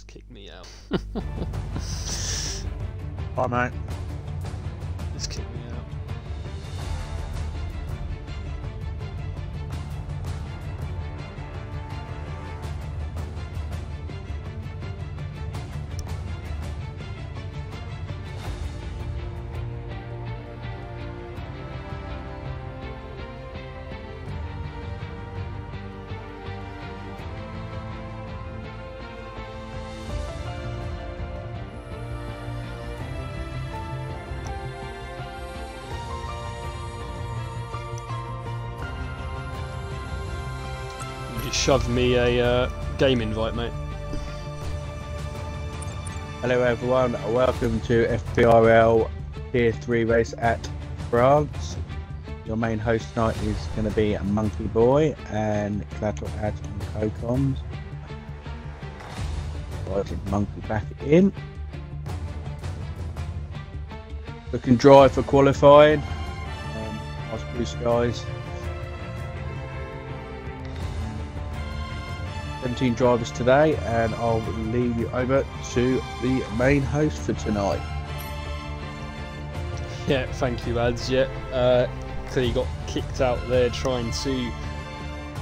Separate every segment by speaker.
Speaker 1: Just kick me out.
Speaker 2: Bye, mate.
Speaker 1: Just kick me out. Shoved me a game invite, mate.
Speaker 2: Hello everyone, welcome to FPRL Tier 3 race at France. Your main host tonight is going to be Monkey Boy and Collateral Ads on CoComs. Invited Monkey back in. Looking dry for qualifying. Nice blue skies. 17 drivers today, and I'll leave you over to the main host for tonight.
Speaker 1: Yeah, thank you, Ads. Yeah, clearly got kicked out there trying to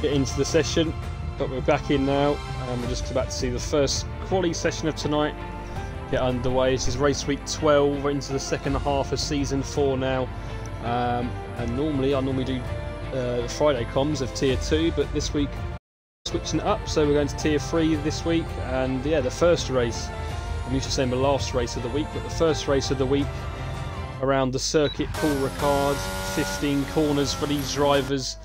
Speaker 1: get into the session, but we're back in now, and we're just about to see the first quali session of tonight get underway. This is race week 12. We're into the second half of season 4 now, and I normally do Friday comms of tier 2, but this week switching it up, so we're going to tier 3 this week. And yeah, the first race, I'm used to saying the last race of the week, but the first race of the week around the circuit Paul Ricard. 15 corners for these drivers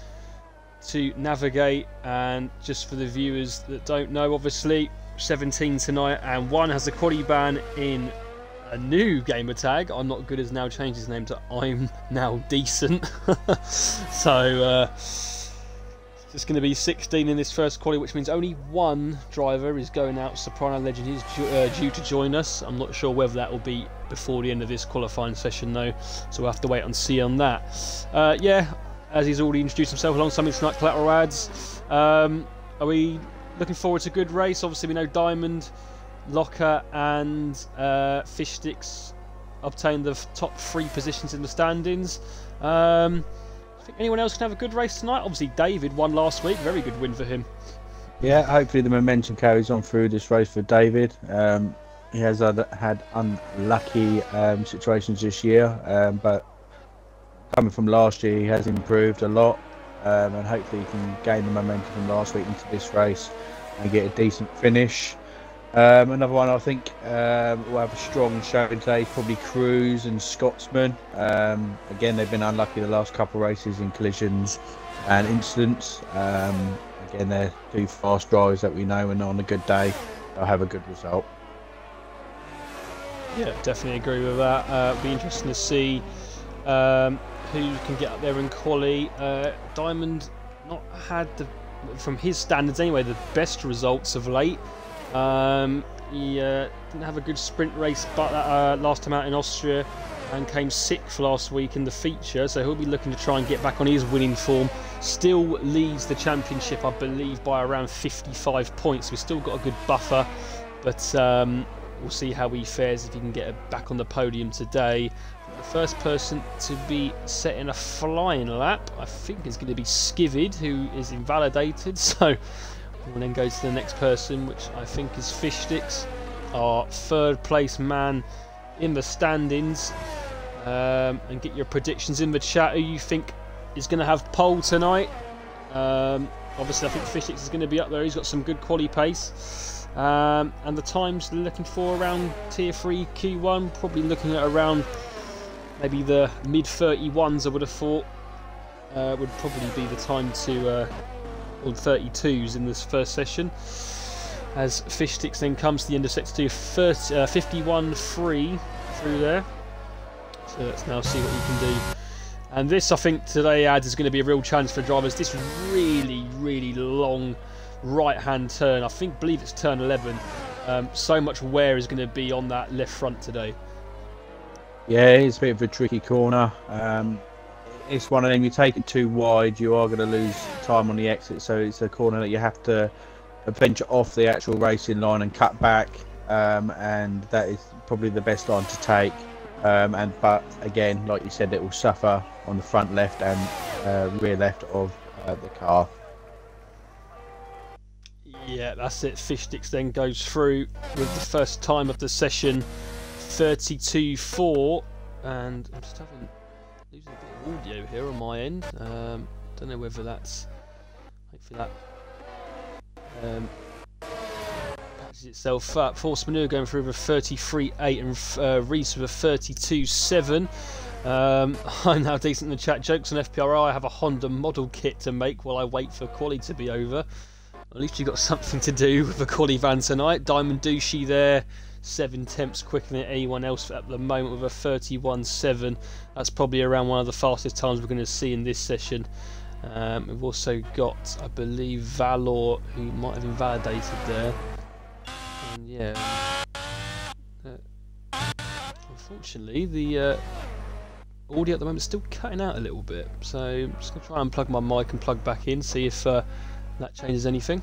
Speaker 1: to navigate, and just for the viewers that don't know, obviously 17 tonight, and one has a quali ban in a new gamer tag. I'm Not Good has now changed his name to I'm Now Decent. So it's going to be 16 in this first quali, which means only one driver is going out. Soprano Legend is due to join us. I'm not sure whether that will be before the end of this qualifying session though, so we'll have to wait and see on that. Yeah, as he's already introduced himself alongside me tonight, Collateral Ads. Are we looking forward to a good race? Obviously we know Diamond, Locker and Fish Sticks obtained the top 3 positions in the standings. Think anyone else can have a good race tonight? Obviously David won last week, very good win for him.
Speaker 2: Yeah, hopefully the momentum carries on through this race for David. He has had unlucky situations this year, but coming from last year he has improved a lot, and hopefully he can gain the momentum from last week into this race and get a decent finish. Another one I think will have a strong showing today is probably Cruz and Scotsman. Again, they've been unlucky the last couple of races in collisions and incidents. Again, they're 2 fast drivers that we know, and on a good day they'll have a good result.
Speaker 1: Yeah, definitely agree with that. It'll be interesting to see who can get up there in quali. Diamond not had, from his standards anyway, the best results of late. He didn't have a good sprint race but last time out in Austria, and came 6th last week in the feature, so he'll be looking to try and get back on his winning form. Still leads the championship, I believe, by around 55 points. We've still got a good buffer, but we'll see how he fares if he can get back on the podium today. The first person to be setting a flying lap, I think, is going to be Skivid, who is invalidated, so we'll then go to the next person, which I think is Fish Sticks, our 3rd place man in the standings. And get your predictions in the chat. Who you think is going to have pole tonight? Obviously I think Fish Sticks is going to be up there. He's got some good quali pace. And the times they're looking for around tier 3 Q1, probably looking at around maybe the mid 31s, I would have thought. Would probably be the time to or 32s in this first session, as Fish Sticks then comes to the end of sector 2, 51-3 through there. So let's now see what we can do. And this, I think, today, Ads, is going to be a real challenge for drivers. This really long right-hand turn, believe it's turn 11. So much wear is going to be on that left front today.
Speaker 2: Yeah, it's a bit of a tricky corner. It's one of them, you take it too wide, you are going to lose time on the exit, so it's a corner that you have to venture off the actual racing line and cut back. and that is probably the best line to take. But again, like you said, it will suffer on the front left and rear left of the car.
Speaker 1: Yeah, that's it. Fishsticks then goes through with the first time of the session, 32.4, and I'm just losing a bit of audio here on my end. Don't know whether that's, hopefully that patches itself up. Force Manure going through with a 33.8 and Reese with a 32.7. I'm now decent in the chat. Jokes on FPRI. I have a Honda model kit to make while I wait for quali to be over. At least you got something to do with the quali van tonight. Diamond Douchey there, 7 temps quicker than anyone else at the moment with a 31.7. That's probably around one of the fastest times we're going to see in this session. We've also got, I believe, Valor, who might have invalidated there. And yeah, unfortunately, the audio at the moment is still cutting out a little bit. So I'm just going to try and plug my mic and plug back in, see if that changes anything.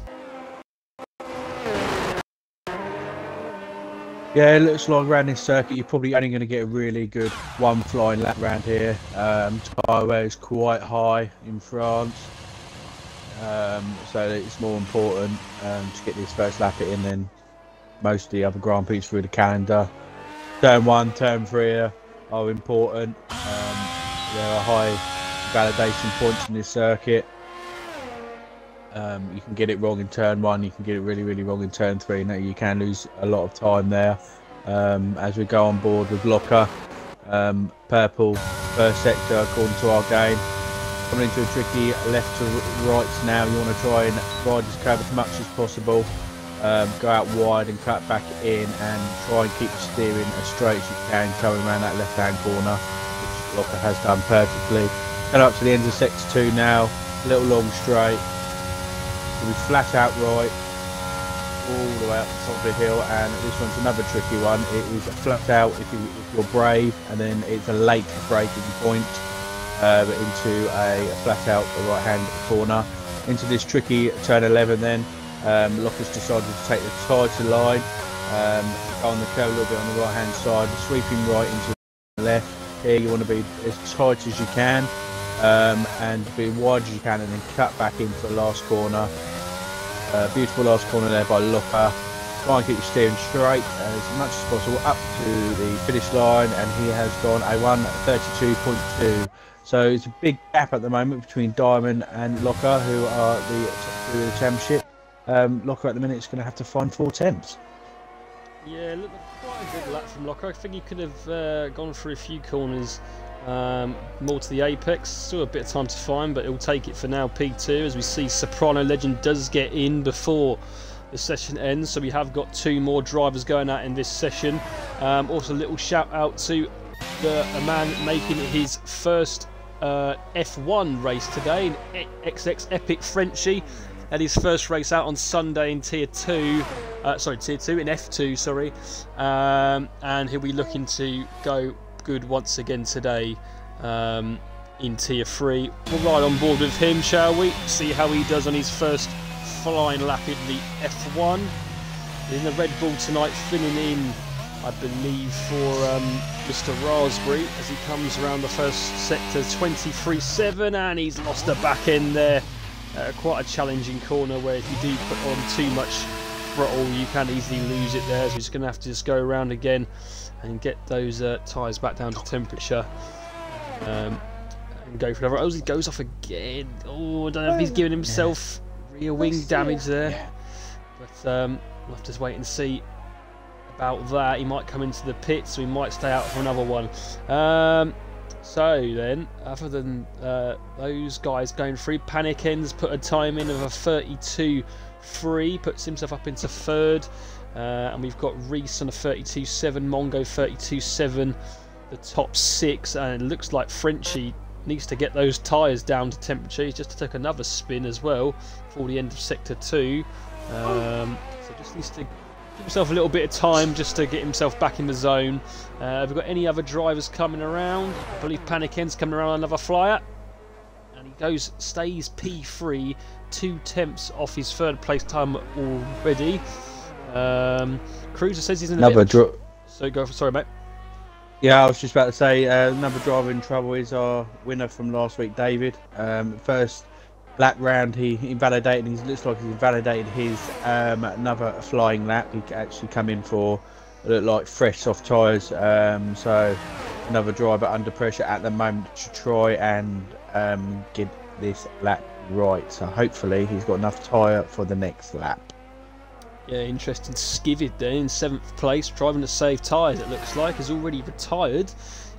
Speaker 2: Yeah, it looks like around this circuit you're probably only going to get a really good one flying lap round here. Tyre wear is quite high in France, so it's more important to get this first lap in than most of the other Grand Prix through the calendar. Turn 1, turn 3 are important. There are high validation points in this circuit. You can get it wrong in turn 1, you can get it really wrong in turn 3. Now you can lose a lot of time there. As we go on board with Locker, purple first sector according to our game. Coming into a tricky left to right now, you want to try and ride this curve as much as possible. Go out wide and cut back in and try and keep the steering as straight as you can coming around that left hand corner, which Locker has done perfectly. Head up to the end of sector 2 now, a little long straight. We flat out right all the way up the top of the hill, and this one's another tricky one. It is flat out if you're brave, and then it's a late braking point into a flat out right hand corner into this tricky turn 11. Then Locker's decided to take the tighter line, go on the curve a little bit on the right hand side, sweeping right into the left. Here you want to be as tight as you can and be wide as you can, and then cut back into the last corner. Beautiful last corner there by Locker. Try and keep your steering straight as much as possible up to the finish line, and he has gone a 1:32.2. So it's a big gap at the moment between Diamond and Locker, who are the championship. Locker at the minute is going to have to find 4 temps.
Speaker 1: Yeah, look, quite a good lap from Locker. I think he could have gone through a few corners more to the apex. Still a bit of time to find, but he'll take it for now. P2, as we see Soprano Legend does get in before the session ends, so we have got 2 more drivers going out in this session. Also a little shout out to a man making his first F1 race today, in XX Epic Frenchie. Had his first race out on Sunday in Tier 2, in F2, sorry, and he'll be looking to go good once again today in Tier 3. We'll ride on board with him, shall we? See how he does on his first flying lap in the F1. In the Red Bull tonight, filling in, I believe, for Mr. Raspberry as he comes around the first sector, 23.7, and he's lost the back end there. Quite a challenging corner where if you do put on too much throttle, you can easily lose it there. So you're just going to have to just go around again and get those tyres back down to temperature and go for another. Oh, he goes off again. Oh, I don't know if he's giving himself rear wing damage there. But we'll have to just wait and see about that. He might come into the pit, so he might stay out for another one. So then, other than those guys going through, Panic Ends put a time in of a 32.3, puts himself up into 3rd. And we've got Reese on a 32.7, Mongo 32.7, the top 6, and it looks like Frenchie needs to get those tyres down to temperature. He's just took another spin as well for the end of sector 2. So just needs to give himself a little bit of time just to get himself back in the zone. Have we got any other drivers coming around? I believe Panic End's coming around another flyer. And he stays P3, 2 temps off his 3rd place time already. Cruiser says he's in
Speaker 2: Another draw.
Speaker 1: So go for, sorry, mate.
Speaker 2: Yeah, I was just about to say another driver in trouble is our winner from last week, David. First lap round, he invalidated. He looks like he's invalidated his another flying lap. He actually come in for look like fresh soft tyres. So another driver under pressure at the moment to try and get this lap right. So hopefully he's got enough tyre for the next lap.
Speaker 1: Yeah, interesting. Skivid then in 7th place, driving to save tyres, it looks like, has already retired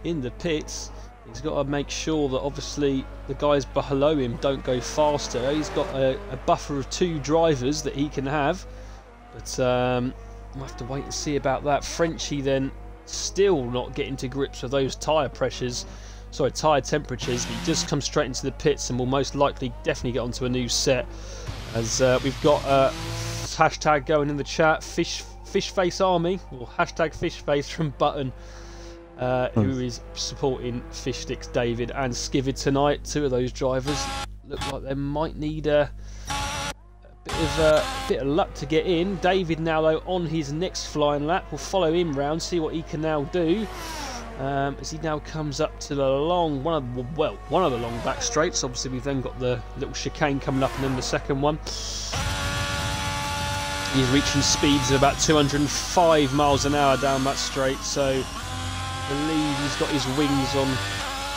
Speaker 1: in the pits. He's got to make sure that obviously the guys below him don't go faster. He's got a buffer of 2 drivers that he can have, but we'll have to wait and see about that. Frenchie then still not getting to grips with those tyre temperatures. He just comes straight into the pits and will most likely definitely get onto a new set, as we've got hashtag going in the chat, Fishface Army, or hashtag Fishface from Button, who is supporting Fish Sticks David and Skivid tonight. 2 of those drivers look like they might need a bit of luck to get in. David now though on his next flying lap, will follow him round, see what he can now do. As he now comes up to the one of the long back straights. Obviously we've then got the little chicane coming up and then the second one. He's reaching speeds of about 205 miles an hour down that straight, so I believe he's got his wings on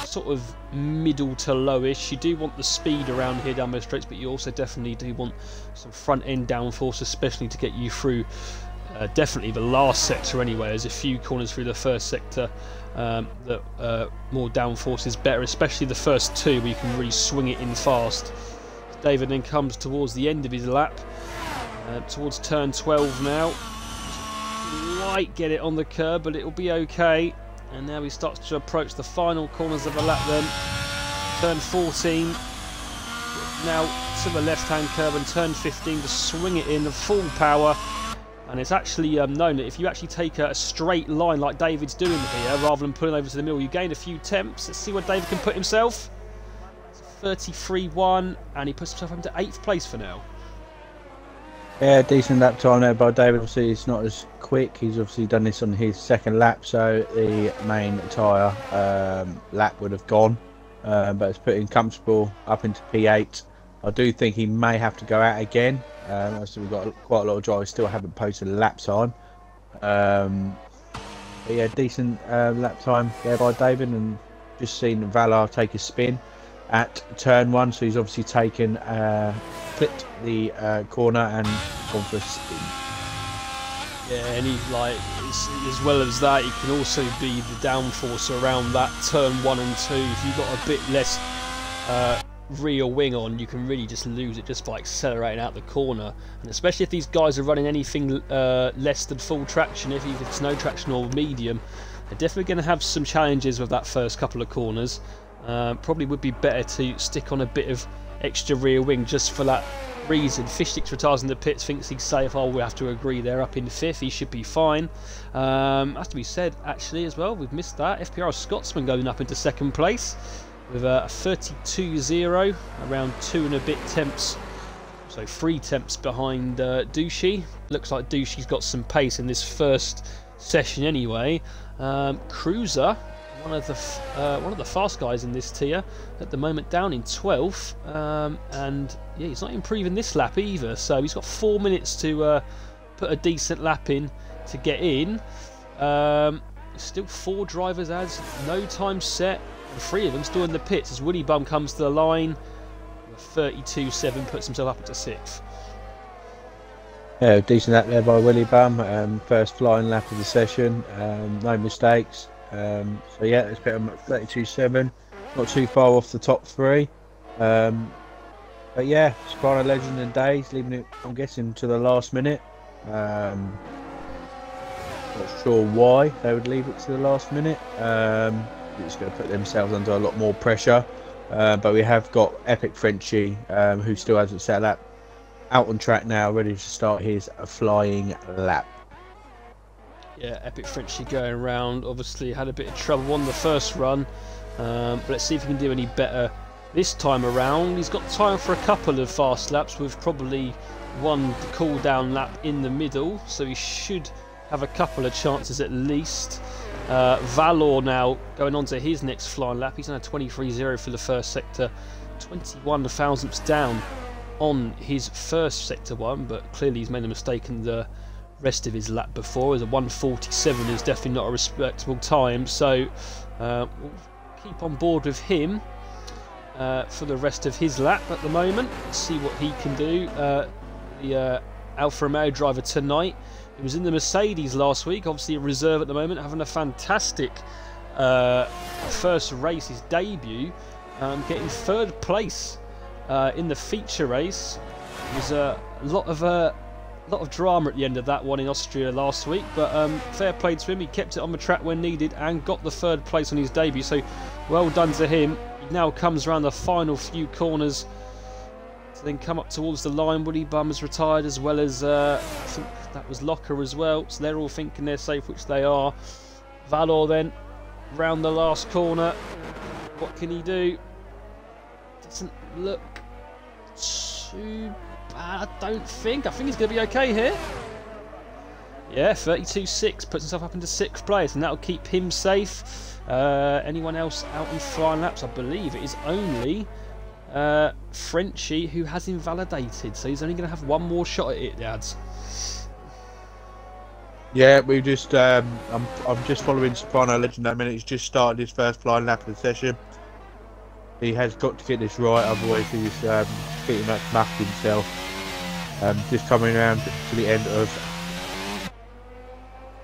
Speaker 1: sort of middle to lowish. You do want the speed around here down those straights, but you also definitely do want some front end downforce, especially to get you through definitely the last sector anyway. There's a few corners through the first sector that more downforce is better, especially the first 2 where you can really swing it in fast. David then comes towards the end of his lap. Towards turn 12 now. Might get it on the curb, but it'll be okay. And now he starts to approach the final corners of the lap then. Turn 14. Now to the left-hand curb, and turn 15 to swing it in the full power. And it's actually known that if you actually take a straight line like David's doing here, rather than pulling over to the middle, you gain a few temps. Let's see where David can put himself. 33.1, and he puts himself into 8th place for now.
Speaker 2: Yeah, decent lap time there by David. Obviously, it's not as quick. He's obviously done this on his 2nd lap, so the main tyre lap would have gone. But it's put him comfortable up into P8. I do think he may have to go out again. So we've got quite a lot of drivers still haven't posted a lap time. But yeah, decent lap time there by David, and just seen Valar take a spin at turn 1, so he's obviously taken clipped the corner and gone for a spin.
Speaker 1: Yeah, and he's like, as well as that, he can also be the downforce around that turn 1 and 2. If you've got a bit less rear wing on, you can really just lose it just by accelerating out the corner. And especially if these guys are running anything less than full traction, if it's no traction or medium, they're definitely going to have some challenges with that first couple of corners. Probably would be better to stick on a bit of extra rear wing just for that reason. Fish Sticks retires in the pits, thinks he's safe. Oh, we have to agree they're up in 5th. He should be fine. Has to be said actually as well, we've missed that. FPR Scotsman going up into 2nd place with a 32.0, around 2 and a bit temps, so 3 temps behind Douchy. Looks like Douchy's got some pace in this first session anyway. Cruiser, one of the fast guys in this tier at the moment, down in 12th, and yeah, he's not improving this lap either, so he's got 4 minutes to put a decent lap in to get in. Still 4 drivers as no time set, and 3 of them still in the pits as Woody Bum comes to the line with 32.7, puts himself up into 6th.
Speaker 2: Yeah, decent lap there by Willie Bum. First flying lap of the session, no mistakes. So yeah, let's put him at 32.7, not too far off the top 3. But yeah, Soprano Legend and Days, leaving it, I'm guessing, to the last minute. Not sure why they would leave it to the last minute. It's going to put themselves under a lot more pressure. But we have got Epic Frenchie, who still hasn't set up, out on track now, ready to start his flying lap.
Speaker 1: Yeah, Epic Frenchie going around. Obviously had a bit of trouble on the first run, but let's see if he can do any better this time around. He's got time for a couple of fast laps with probably one cool down lap in the middle, so he should have a couple of chances at least. Valor now going on to his next flying lap. He's on a 23.0 for the first sector, 21 thousandths down on his first sector one, but clearly he's made a mistake in the rest of his lap before. As a 1:47 is definitely not a respectable time, so we'll keep on board with him for the rest of his lap at the moment. Let's see what he can do. The Alfa Romeo driver tonight, he was in the Mercedes last week, obviously a reserve at the moment, having a fantastic first race, his debut, getting third place in the feature race. There was a lot of drama at the end of that one in Austria last week, but fair play to him. He kept it on the track when needed and got the third place on his debut, so well done to him. He now comes around the final few corners to then come up towards the line. Woody Bum has retired, as well as I think that was Locker as well, so they're all thinking they're safe, which they are. Valor then round the last corner. What can he do? Doesn't look too bad, I don't think. I think he's going to be okay here. Yeah, 32.6 puts himself up into 6th place, and that'll keep him safe. Anyone else out on flying laps? I believe it is only Frenchie who has invalidated, so he's only going to have one more shot at it, lads.
Speaker 2: Yeah, we just I'm just following Soprano Legend at the minute. He's just started his first flying lap of the session. He has got to get this right, otherwise he's pretty much muffed himself. Just coming around to the end of...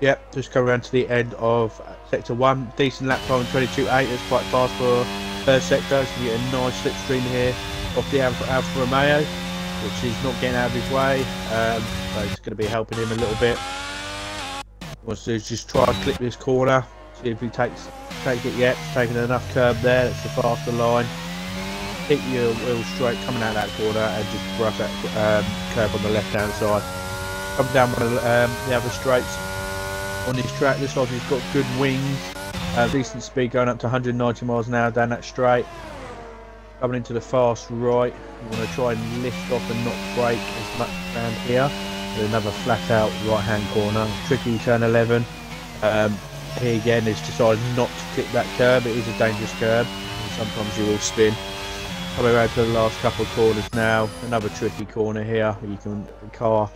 Speaker 2: Yep, just coming around to the end of Sector 1. Decent lap time, 22.8, that's quite fast for first sector. So you get a nice slipstream here off the Alfa Romeo, which is not getting out of his way. So it's going to be helping him a little bit. Wants to just try and clip this corner, see if he takes it yet. Taking enough curb there, that's the faster line. Keep your wheel straight coming out that corner and just brush that curb on the left hand side. Come down one of the other straights on this track. This one he's got good wings, decent speed, going up to 190 miles an hour down that straight. Coming into the fast right, you want to try and lift off and not brake as much down here. And another flat out right hand corner, tricky turn 11. He again has decided not to clip that curb. It is a dangerous curb, and sometimes you will spin. Coming around to the last couple of corners now, another tricky corner here. The car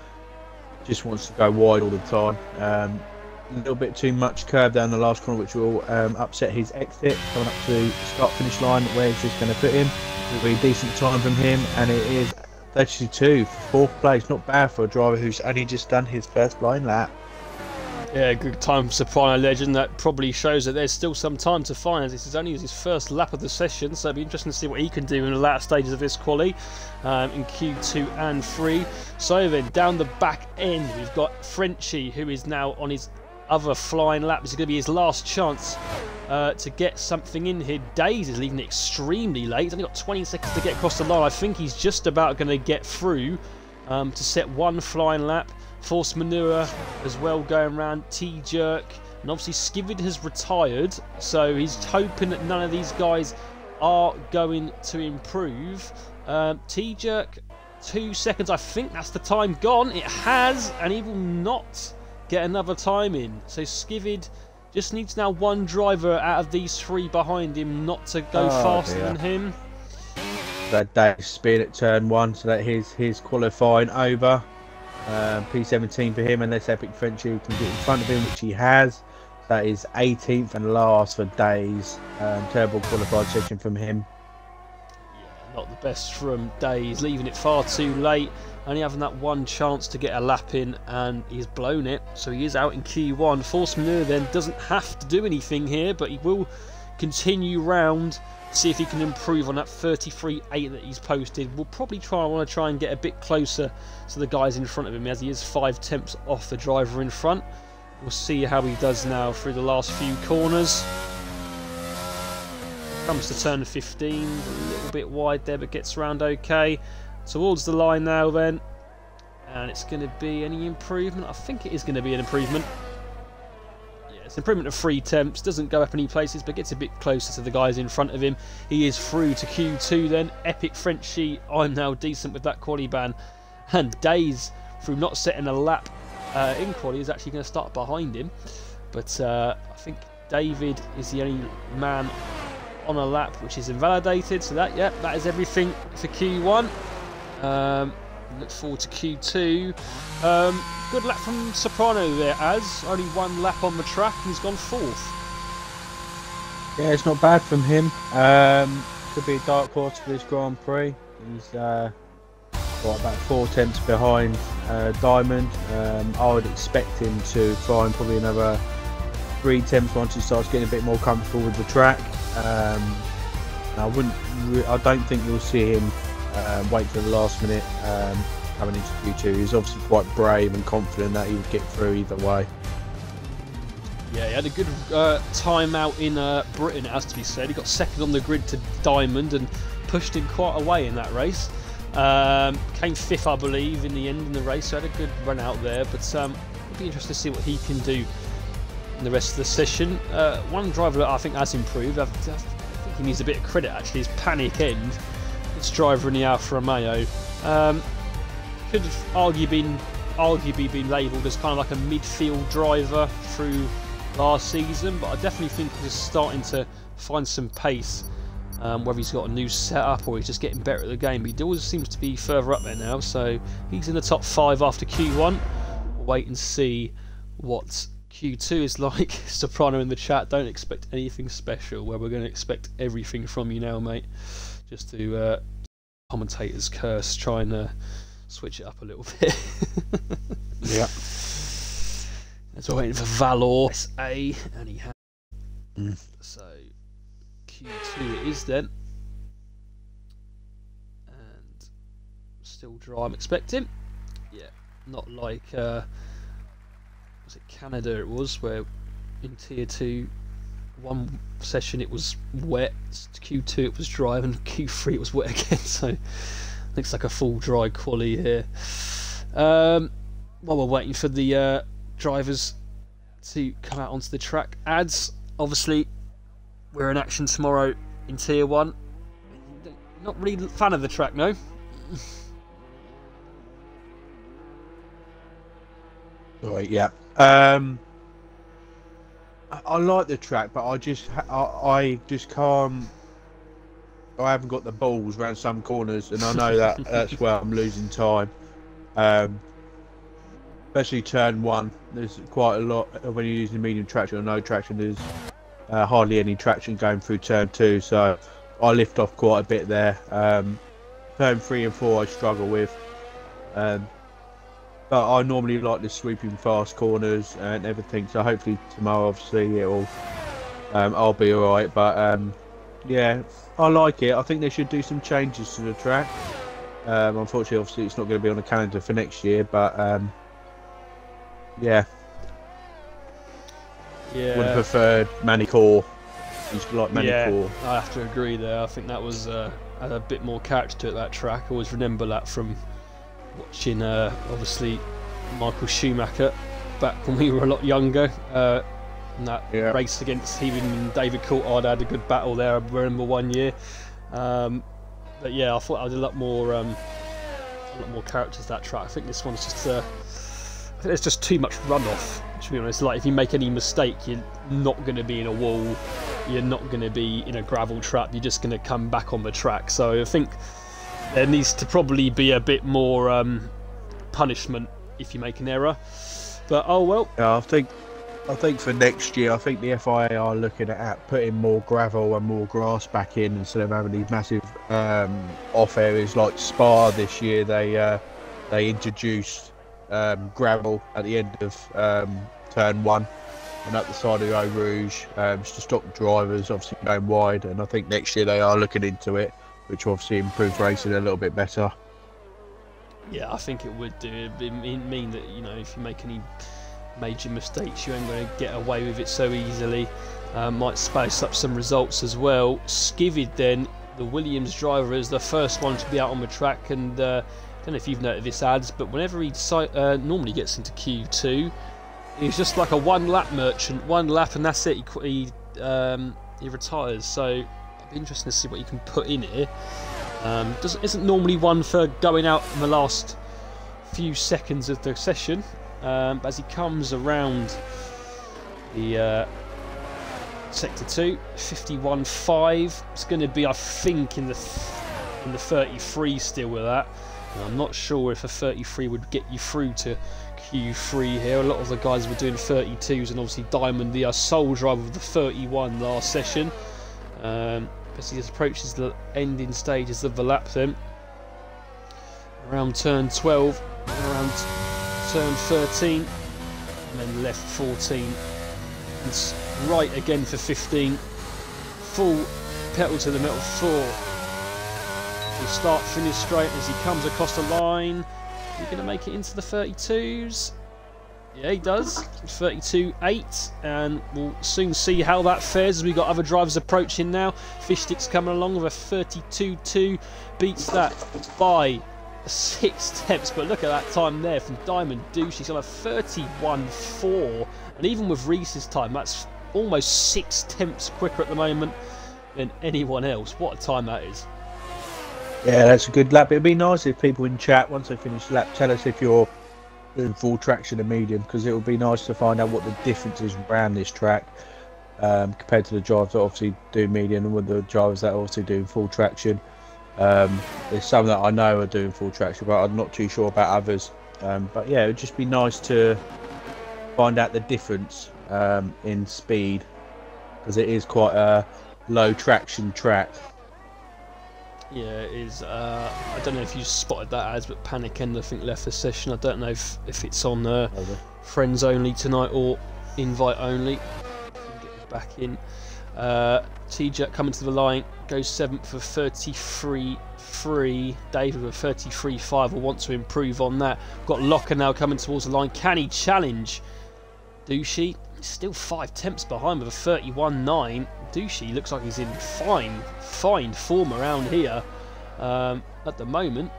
Speaker 2: just wants to go wide all the time. A little bit too much curb down the last corner, which will upset his exit. Coming up to the start finish line, where is this going to put him? It'll be a decent time from him, and it is 32 for 4th place. Not bad for a driver who's only just done his first flying lap.
Speaker 1: Yeah, good time for Soprano Legend. That probably shows that there's still some time to find, as this is only his first lap of the session, so it'll be interesting to see what he can do in the latter stages of this quali in Q2 and 3. So then, down the back end, we've got Frenchie, who is now on his other flying lap. This is going to be his last chance to get something in here. Days is leaving it extremely late. He's only got 20 seconds to get across the line. I think he's just about going to get through to set one flying lap. Force Manure as well going around, T-Jerk, and obviously Skivid has retired, so he's hoping that none of these guys are going to improve. T-Jerk, 2 seconds, I think that's the time gone. It has, and he will not get another time in. So Skivid just needs now one driver out of these 3 behind him not to go faster than him.
Speaker 2: That Dave's speed at turn 1, so that his qualifying over. P17 for him, unless Epic Frenchie can get in front of him, which he has. That is 18th and last for Days. Terrible qualified session from him.
Speaker 1: Yeah, not the best from Days, leaving it far too late, only having that one chance to get a lap in, and he's blown it, so he is out in Q1. Force Manure then doesn't have to do anything here, but he will continue round, see if he can improve on that 33.8 that he's posted. We'll probably want to try and get a bit closer to the guys in front of him, as he is 5 tenths off the driver in front. We'll see how he does now through the last few corners. Comes to turn 15, a little bit wide there, but gets around okay. Towards the line now then, and it's going to be any improvement. I think it is going to be an improvement. It's an improvement of 3 tenths, doesn't go up any places, but gets a bit closer to the guys in front of him. He is through to Q2 then. Epic Frenchie, I'm now decent with that quali ban, and Days, through not setting a lap in quali, is actually going to start behind him. But I think David is the only man on a lap which is invalidated. So that is everything for Q1. Look forward to Q2. Good lap from Soprano there, as only one lap on the track and he's gone 4th.
Speaker 2: Yeah, it's not bad from him. Could be a dark horse for this Grand Prix. He's about 4 tenths behind Diamond. I would expect him to find probably another 3 tenths once he starts getting a bit more comfortable with the track. I don't think you'll see him wait for the last minute coming into Q2. He's obviously quite brave and confident that he would get through either way.
Speaker 1: Yeah, he had a good time out in Britain, it has to be said. He got second on the grid to Diamond and pushed him quite a way in that race. Came 5th, I believe, in the end in the race, so had a good run out there. But it'll be interesting to see what he can do in the rest of the session. One driver that I think has improved, I think he needs a bit of credit actually, is Panic End. This driver in the Alfa Romeo. Could have arguably been labelled as kind of like a midfield driver through last season, but I definitely think he's starting to find some pace, whether he's got a new setup or he's just getting better at the game. But he always seems to be further up there now, so he's in the top 5 after Q1. We'll wait and see what Q2 is like. Soprano in the chat, don't expect anything special, where we're going to expect everything from you now, mate. Just to commentator's curse, trying to switch it up a little bit.
Speaker 2: Yeah.
Speaker 1: So waiting for Valor SA, and he has. So Q2 it is then, and still dry. I'm expecting. Yeah, not like was it Canada? It was where in Tier 2, one session it was wet. Q2 it was dry, and Q3 it was wet again. So looks like a full dry quali here. While we're waiting for the drivers to come out onto the track, ads, obviously we're in action tomorrow in Tier 1. Not really a fan of the track, no?
Speaker 2: Right, yeah. I like the track, but I just can't. I haven't got the balls around some corners, and I know that's where I'm losing time. Especially turn 1, there's quite a lot when you're using medium traction or no traction. There's hardly any traction going through turn 2, so I lift off quite a bit there. Turn 3 and 4 I struggle with, but I normally like the sweeping fast corners and everything. So hopefully tomorrow, obviously, I'll be all right. But yeah, I like it. I think they should do some changes to the track. Unfortunately, obviously, it's not going to be on the calendar for next year, but yeah.
Speaker 1: Yeah.
Speaker 2: Would have preferred Manicourt. Used to like Manicourt.
Speaker 1: Yeah, I have to agree there. I think that was had a bit more character to it, that track. I always remember that from watching, obviously, Michael Schumacher back when we were a lot younger. And that race against him and David Coulthard had a good battle there. I remember one year. But yeah, I thought I had a lot more character to that track. I think this one's just I think there's just too much runoff, to be honest. Like, if you make any mistake, you're not going to be in a wall, you're not going to be in a gravel trap, you're just going to come back on the track. So I think there needs to probably be a bit more punishment if you make an error. But oh well.
Speaker 2: Yeah, I think for next year, I think the FIA are looking at putting more gravel and more grass back in instead of having these massive off areas like Spa this year. They introduced gravel at the end of turn 1 and up the side of Eau Rouge to stop drivers obviously going wide. And I think next year they are looking into it, which obviously improves racing a little bit better.
Speaker 1: Yeah, I think it would do. It mean that, you know, if you make any major mistakes, you ain't going to get away with it so easily. Might spice up some results as well. Skivid then, the Williams driver, is the first one to be out on the track, and I don't know if you've noted this, ads, but whenever he normally gets into Q2, he's just like a one lap merchant, one lap and that's it. He retires. So it'd be interesting to see what you can put in here. Isn't normally one for going out in the last few seconds of the session. But as he comes around the sector 2, 51.5. It's going to be, I think, in the 33 still with that. And I'm not sure if a 33 would get you through to Q3 here. A lot of the guys were doing 32s, and obviously Diamond, the sole driver of the 31 last session. As he approaches the ending stages of the lap then. Around turn 12, around turn 13, and then left 14. And right again for 15. Full pedal to the metal 4. He'll start finish straight as he comes across the line. He's going to make it into the 32s. Yeah, he does. 32.8, and we'll soon see how that fares as we've got other drivers approaching now. Fishstick's coming along with a 32.2, beats that by 6 tenths, but look at that time there from Diamond Douche. He's on a 31.4, and even with Reese's time, that's almost 6 tenths quicker at the moment than anyone else. What a time that is.
Speaker 2: Yeah, that's a good lap. It'd be nice if people in chat, once they finish the lap, tell us if you're doing full traction or medium, because it would be nice to find out what the difference is around this track compared to the drivers that obviously do medium and with the drivers that are obviously doing full traction. There's some that I know are doing full traction, but I'm not too sure about others. But yeah, it would just be nice to find out the difference in speed, because it is quite a low traction track.
Speaker 1: Yeah, it is. I don't know if you spotted that as, but Panic End I think left the session. I don't know if it's on friends only tonight or invite only. Get back in. T-Jet coming to the line, goes 7th for 33.3. David with 33.5 will want to improve on that. Got Locker now coming towards the line. Can he challenge Douchey? Still 5 tenths behind with a 31.9. Douchey looks like he's in fine form around here at the moment.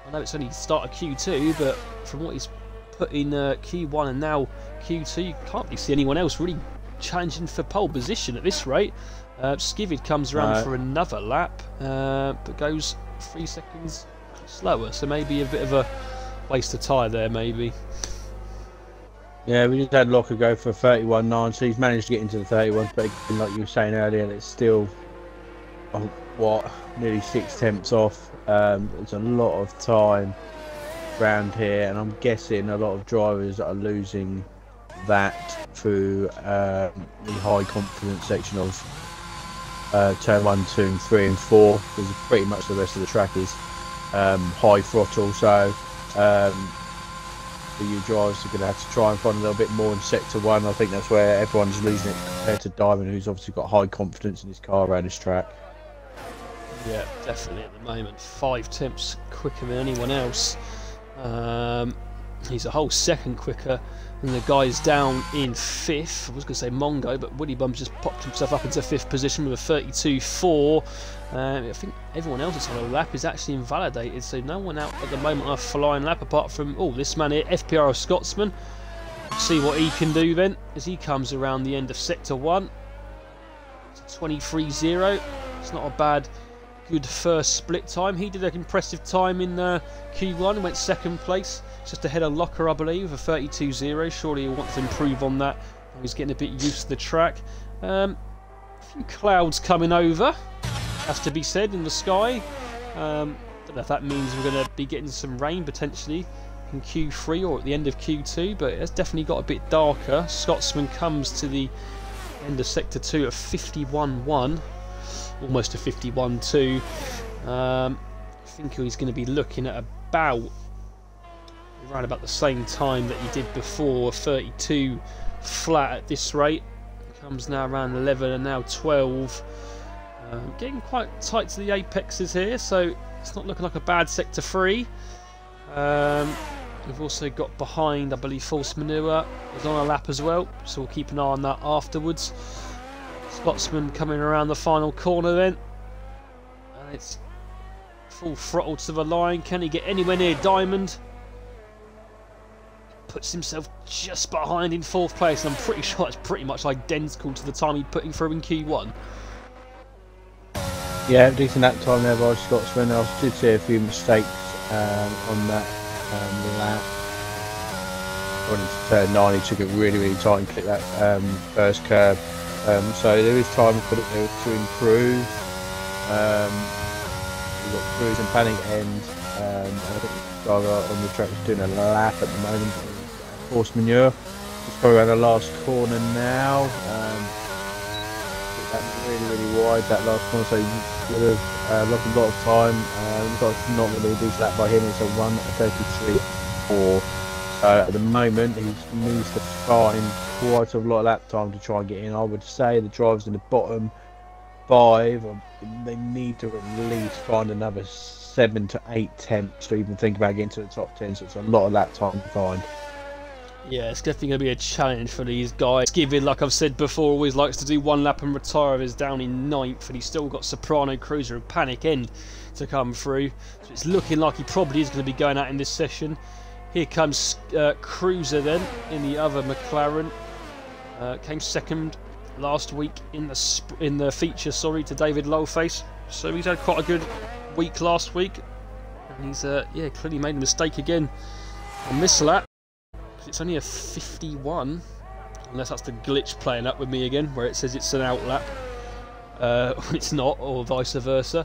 Speaker 1: I know it's only the start of Q2, but from what he's put in Q1 and now Q2, you can't really see anyone else really challenging for pole position at this rate. Skivid comes around for another lap, but goes 3 seconds slower, so maybe a bit of a waste of tyre there, maybe.
Speaker 2: Yeah, we just had Locker go for 31.9, so he's managed to get into the 31s, but like you were saying earlier, it's still, nearly 6 tenths off. There's a lot of time around here, and I'm guessing a lot of drivers are losing that through the high confidence section of turn 1, 2 and 3 and 4, because pretty much the rest of the track is high throttle, so for you drivers are going to have to try and find a little bit more in sector 1. I think that's where everyone's losing it compared to Diamond, who's obviously got high confidence in his car around this track.
Speaker 1: Yeah, definitely at the moment 5 tenths quicker than anyone else. He's a whole second quicker than the guys down in 5th. I was going to say Mongo, but Woody Bum just popped himself up into 5th position with a 32.4. I think everyone else that's on a lap is actually invalidated, so no one out at the moment on a flying lap apart from this man here, FPR of Scotsman. See what he can do then as he comes around the end of sector 1. 23.0. It's not a bad, good first split time. He did an impressive time in Q1, went 2nd place, just ahead of Locker, I believe, a 32.0. Surely he wants to improve on that. He's getting a bit used to the track. A few clouds coming over, has to be said, in the sky. Don't know if that means we're going to be getting some rain potentially in Q3 or at the end of Q2, but it's definitely got a bit darker. Scotsman comes to the end of sector 2 at 51.1, almost a 51.2. I think he's going to be looking at about around about the same time that he did before, 32 flat at this rate. Comes now around 11 and now 12. Getting quite tight to the apexes here, so it's not looking like a bad sector 3. We've also got behind, I believe, False Manure is on a lap as well, so we'll keep an eye on that afterwards. Scotsman coming around the final corner then, and it's full throttle to the line. Can he get anywhere near Diamond? Puts himself just behind in 4th place, and I'm pretty sure it's pretty much identical to the time he put him through in Q1.
Speaker 2: Yeah, decent lap time there by Scotsman. I did see a few mistakes on that lap. When into turn 9, he took it really tight and clipped that first curb. So there is time for it to improve. We've got Cruise and Panic End. I think the driver on the track is doing a lap at the moment. Force manure. It's probably around the last corner now. That really wide, that last corner, so you would have lost a lot of time. It's not really a decent lap by him. It's a 1:33.4. So at the moment, he needs to find quite a lot of lap time to try and get in. I would say the drivers in the bottom 5, they need to at least find another 7 to 8 attempts to even think about getting to the top 10. So it's a lot of lap time to find.
Speaker 1: Yeah, it's definitely going to be a challenge for these guys. Skivid, like I've said before, always likes to do one lap and retire. Is down in 9th, and he's still got Soprano, Cruiser and Panic End to come through. So it's looking like he probably is going to be going out in this session. Here comes Cruiser then in the other McLaren. Came second last week in the feature, to David Lowface. So he's had quite a good week last week, and he's clearly made a mistake again on this lap. It's only a 51, unless that's the glitch playing up with me again, where it says it's an out lap. It's not, or vice versa.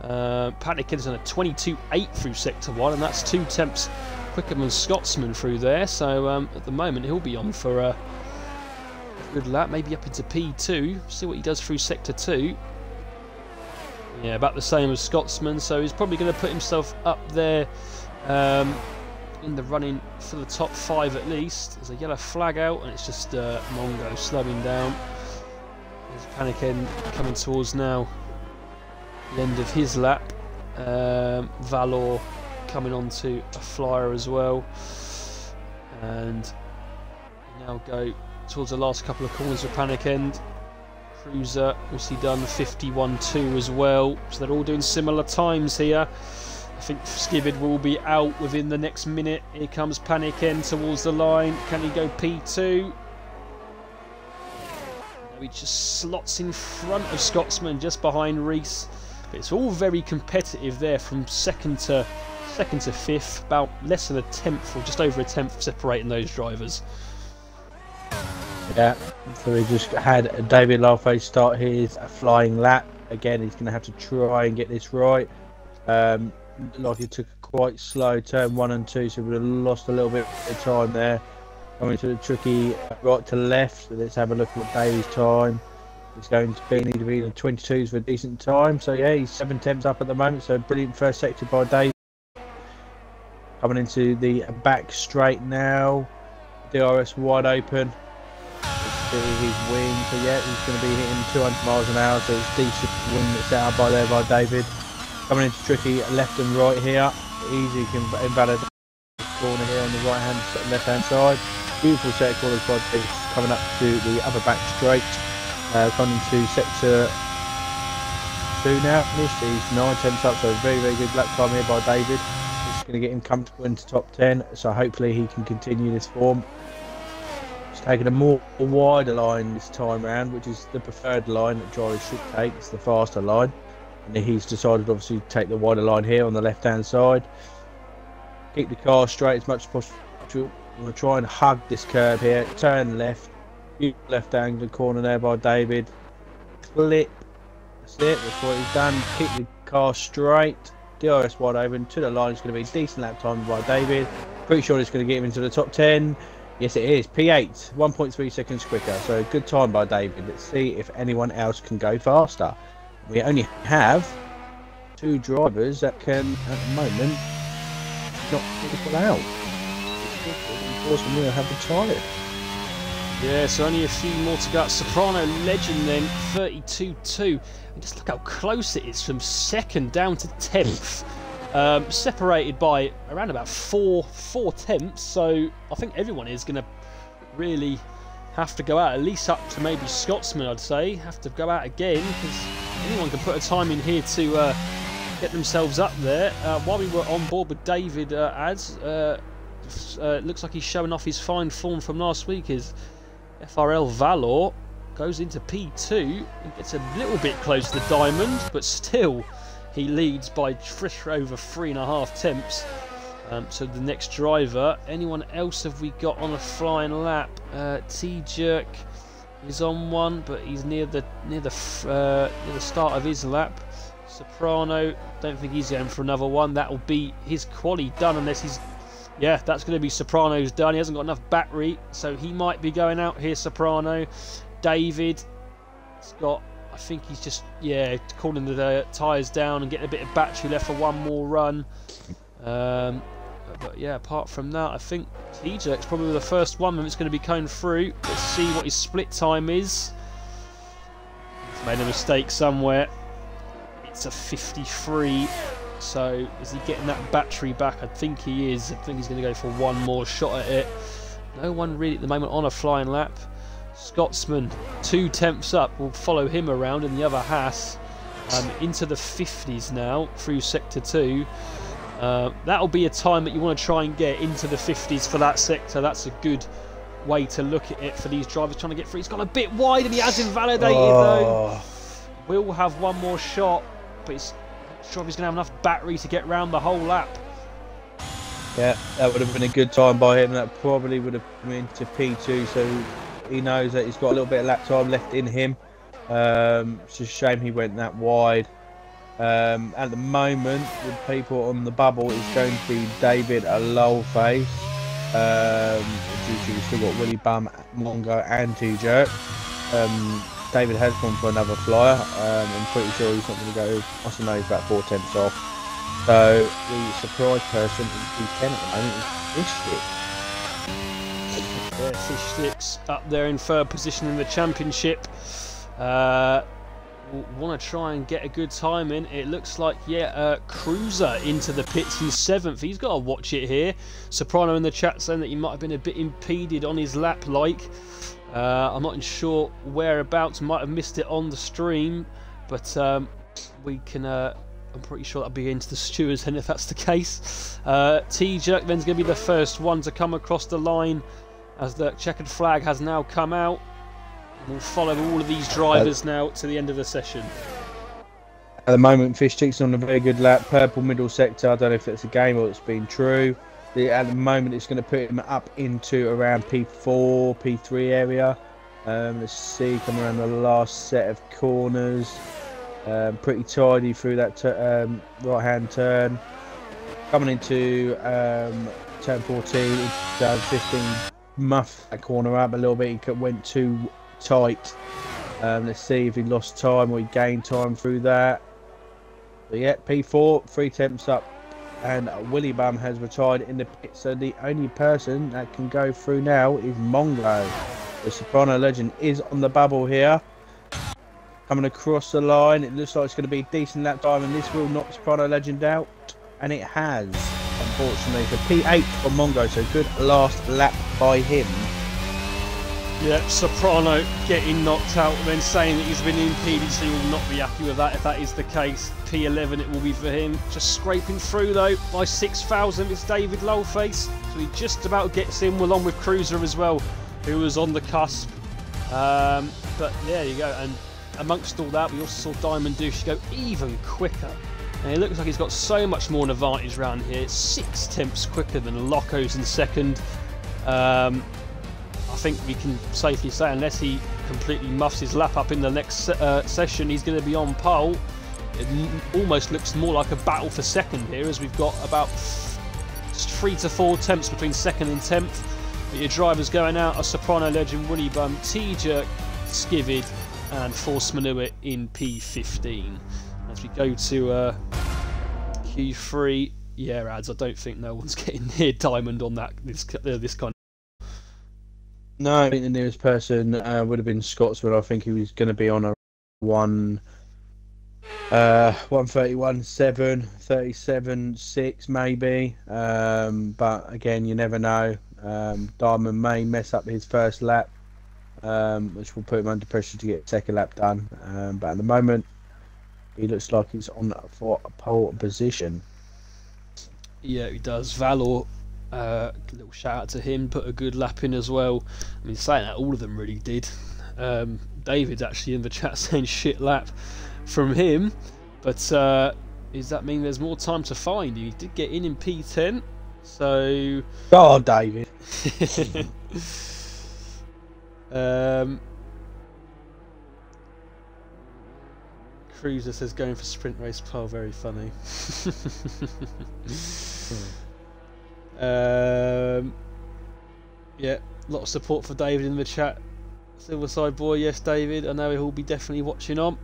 Speaker 1: Panic End's on a 22.8 through sector 1, and that's 2 temps quicker than Scotsman through there. So at the moment he'll be on for a good lap, maybe up into P2. See what he does through sector 2. Yeah, about the same as Scotsman, so he's probably going to put himself up there in the running for the top 5 at least. There's a yellow flag out, and it's just Mongo slowing down. There's Panic End coming towards now the end of his lap. Valor coming onto a flyer as well, and now go towards the last couple of corners of Panic End. Cruiser, what's he done? 51.2 as well. So they're all doing similar times here. I think Skivid will be out within the next minute. Here comes Panic End towards the line. Can he go P2? He just slots in front of Scotsman, just behind Reese. But it's all very competitive there from second to 5th. About less than a tenth, or just over a tenth, separating those drivers.
Speaker 2: Yeah, so we just had David Larface start his flying lap. Again, he's going to have to try and get this right. Like he took a quite slow turn 1 and 2, so we would have lost a little bit of time there. Coming to the tricky right to left. So let's have a look at David's time. It's going to need to be the 22s for a decent time. So yeah, he's 7 temps up at the moment. So brilliant first sector by Dave. Coming into the back straight now. DRS wide open. His wing, so yeah, he's going to be hitting 200 miles an hour. So it's decent wing that's set up there by David. Coming into tricky left and right here. Easy can invalidate the corner here on the left hand side. Beautiful set of corners by David. Coming up to the other back straight. Coming into sector 2 now. He's 9 temps up, so very good lap time here by David. It's going to get him comfortable into top 10. So hopefully he can continue this form. He's taking a wider line this time round, which is the preferred line that drivers should take. It's the faster line. And he's decided obviously to take the wider line here on the left hand side. Keep the car straight as much as possible. We'll try and hug this curb here. Turn left. Left angle corner there by David. Clip. That's it. That's what he's done. Keep the car straight. DRS wide open to the line. It's going to be a decent lap time by David. Pretty sure it's going to get him into the top 10. Yes, it is. P8. 1.3 seconds quicker. So good time by David. Let's see if anyone else can go faster. We only have 2 drivers that can, at the moment, not put out. Of course, we'll have retired.
Speaker 1: Yeah, so only a few more to go. Soprano Legend then, 32.2. And just look how close it is from 2nd down to 10th. Separated by around about 4 tenths. So I think everyone is going to really have to go out, at least up to maybe Scotsman, I'd say. Have to go out again, because anyone can put a time in here to get themselves up there. While we were on board with David Ads, it looks like he's showing off his fine form from last week. His FRL Valor goes into P2 and gets a little bit close to the diamond, but still he leads by over 3.5 temps. So the next driver, anyone else have we got on a flying lap? T-Jerk is on one, but he's near the start of his lap. Soprano, don't think he's going for another one. That'll be his quali done, unless he's... Yeah, that's going to be Soprano's done. He hasn't got enough battery, so he might be going out here, Soprano. David, Scott, I think he's just, yeah, calling the tyres down and getting a bit of battery left for one more run. But yeah, apart from that, I think T-Jerk's probably the first one that's going to be going through. Let's see what his split time is. He's made a mistake somewhere. It's a 53. So is he getting that battery back? I think he is. I think he's going to go for one more shot at it. No one really at the moment on a flying lap. Scotsman 2 tenths up. We'll follow him around in the other Haas. Into the 50s now through sector 2. That'll be a time that you want to try and get into the 50s for that sector. That's a good way to look at it for these drivers trying to get through. He's gone a bit wide and he has invalidated though. Will have one more shot, but he's not sure if he's going to have enough battery to get round the whole lap.
Speaker 2: Yeah, that would have been a good time by him. That probably would have been to P2, so he knows that he's got a little bit of lap time left in him. It's a shame he went that wide. At the moment, with people on the bubble, it's going to be David Lowface. We've still got Willy Bum, Mongo, and T-Jerk. David has gone for another flyer. I'm pretty sure he's not going to go. I also know he's about 4 tenths off. So the surprise person in P10 at the moment is Fish Sticks.
Speaker 1: Yeah, Fish Sticks up there in third position in the championship. Want to try and get a good time in. It looks like, yeah, Cruiser into the pits in 7th. He's got to watch it here. Soprano in the chat saying that he might have been a bit impeded on his lap, like. I'm not sure whereabouts, might have missed it on the stream, but we can... I'm pretty sure that'll be into the stewards, and if that's the case. T-Jerk then's going to be the first one to come across the line as the checkered flag has now come out. We'll follow all of these drivers now to the end of the session.
Speaker 2: At the moment, Fish Sticks on a very good lap. Purple middle sector. I don't know if it's a game or it's been true. At the moment, it's going to put him up into around P4, P3 area. Let's see, coming around the last set of corners. Pretty tidy through that right-hand turn. Coming into turn 14, turn 15, muffed that corner up a little bit. He went too tight. Let's see if he lost time or he gained time through that. But yeah, P4, 3 tenths up, and Willy Bum has retired in the pit. So the only person that can go through now is Mongo. The Soprano legend is on the bubble here. Coming across the line, it looks like it's going to be a decent lap time, and this will knock Soprano legend out, and it has, unfortunately. So P8 for Mongo, so good last lap by him.
Speaker 1: Yeah, Soprano getting knocked out, then saying that he's been impeded, so he will not be happy with that if that is the case. P11 it will be for him. Just scraping through though by 6,000 is David Lowface, so he just about gets in along with Cruiser as well, who was on the cusp. But there you go, and amongst all that we also saw Diamond Douche go even quicker, and it looks like he's got so much more an advantage around here. It's 6 tenths quicker than Loco's in second. I think we can safely say, unless he completely muffs his lap up in the next session, he's going to be on pole. It almost looks more like a battle for second here, as we've got about 3 to 4 tenths between second and 10th. But your drivers going out are Soprano legend Willy Bum, T-Jerk, Skivid, and Force Manure in P15. As we go to Q3, yeah, ads, I don't think no one's getting near Diamond on that this kind.
Speaker 2: No, I think the nearest person would have been Scotsman. I think he was going to be on a 131.7, 37.6 maybe. But again, you never know. Diamond may mess up his first lap, which will put him under pressure to get second lap done. But at the moment, he looks like he's on for a pole position.
Speaker 1: Yeah, he does. Valor. Little shout out to him, put a good lap in as well. I mean, saying that, all of them really did. David's actually in the chat saying shit lap from him, but does that mean there's more time to find? He did get in P10, So.
Speaker 2: Oh, David.
Speaker 1: Cruiser says going for sprint race. Oh, very funny. Yeah, a lot of support for David in the chat. Silverside boy, yes, David. I know he'll be definitely watching on.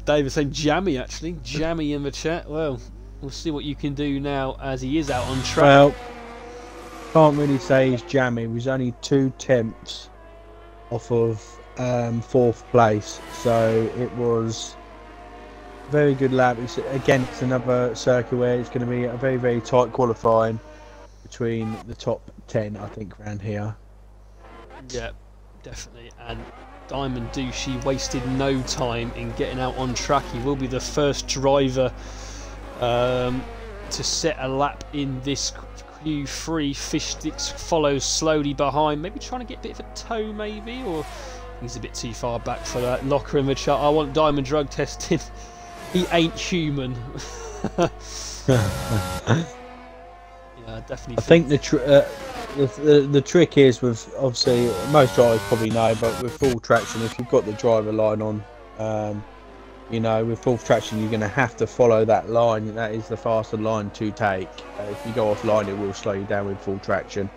Speaker 1: David saying jammy, actually. Jammy in the chat. Well, we'll see what you can do now as he is out on track.
Speaker 2: Well, can't really say he's jammy. He was only 2/10 off of 4th place, so it was a very good lap. It's another circuit where it's going to be a very, very tight qualifying between the top 10, I think, around here.
Speaker 1: Yeah, definitely. And Diamond Douchey wasted no time in getting out on track. He will be the first driver to set a lap in this Q3. Fishsticks follows slowly behind, maybe trying to get a bit of a toe, maybe, or he's a bit too far back for that. Locker in the chat. I want Diamond drug testing. He ain't human. Yeah, definitely.
Speaker 2: I think the trick is with, obviously, most drivers probably know, but with full traction, if you've got the driver line on, you know, with full traction, you're going to have to follow that line. That is the faster line to take. If you go offline, it will slow you down with full traction.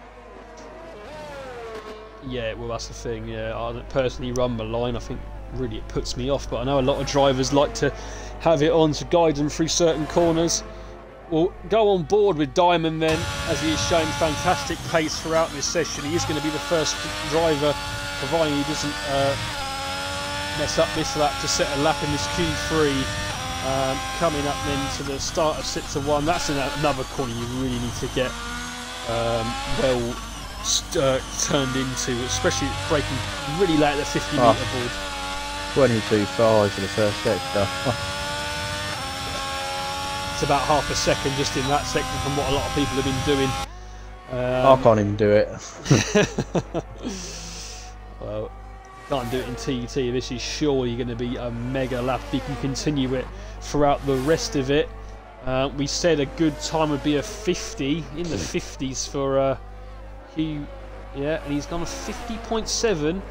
Speaker 1: Yeah, well, that's the thing. Yeah, I don't personally run the line. I think really it puts me off, but I know a lot of drivers like to have it on to guide them through certain corners. We'll go on board with Diamond then, as he is showing fantastic pace throughout this session. He is going to be the first driver, providing he doesn't mess up this lap, to set a lap in this Q3. Coming up then to the start of Sector 1. That's another corner you really need to get well turned into, especially braking really late at the 50 metre board.
Speaker 2: 22.5 for the first sector.
Speaker 1: It's about half a second just in that sector from what a lot of people have been doing.
Speaker 2: I can't even do it.
Speaker 1: Well, can't do it in TT. This is surely going to be a mega lap if you can continue it throughout the rest of it. We said a good time would be a 50, in the 50s for Hugh. Yeah, and he's gone a 50.7.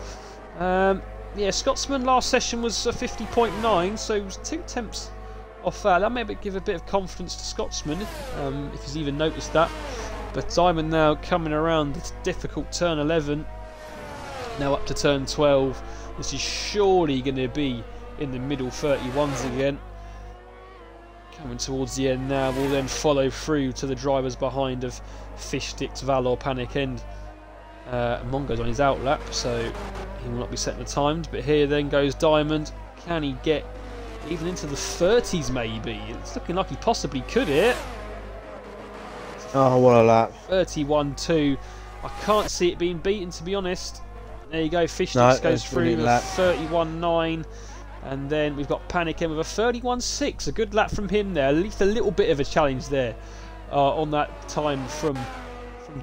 Speaker 1: Yeah, Scotsman last session was a 50.9, so it was 2 attempts off that. That may give a bit of confidence to Scotsman, if he's even noticed that. But Diamond now coming around this difficult turn 11, now up to turn 12. This is surely going to be in the middle 31s again. Coming towards the end now, we'll then follow through to the drivers behind of Fishsticks, Valor, Panic End. Mongo's on his out lap, so he will not be setting the times. But here then goes Diamond. Can he get even into the 30s maybe? It's looking like he possibly could here.
Speaker 2: Oh, what a lap.
Speaker 1: 31.2. I can't see it being beaten, to be honest. There you go, Fishsticks goes through with 31.9. And then we've got Panic End with a 31.6. A good lap from him there. At least a little bit of a challenge there on that time from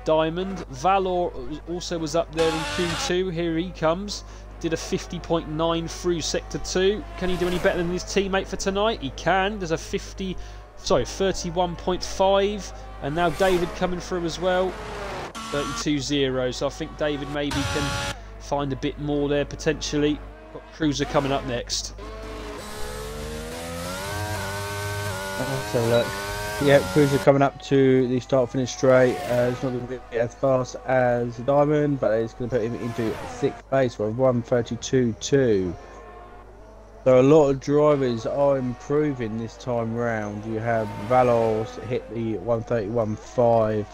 Speaker 1: Diamond. Valor also was up there in Q2. Here he comes. Did a 50.9 through Sector 2. Can he do any better than his teammate for tonight? He can. There's a 31.5. And now David coming through as well. 32.0. So I think David maybe can find a bit more there potentially. Got Cruiser coming up next.
Speaker 2: Let's have a look. Yeah, Cruiser coming up to the start-finish straight. It's not going to be as fast as Diamond, but it's going to put him into 6th place for 1:32.2. So a lot of drivers are improving this time round. You have Valor hit the 1:31.5.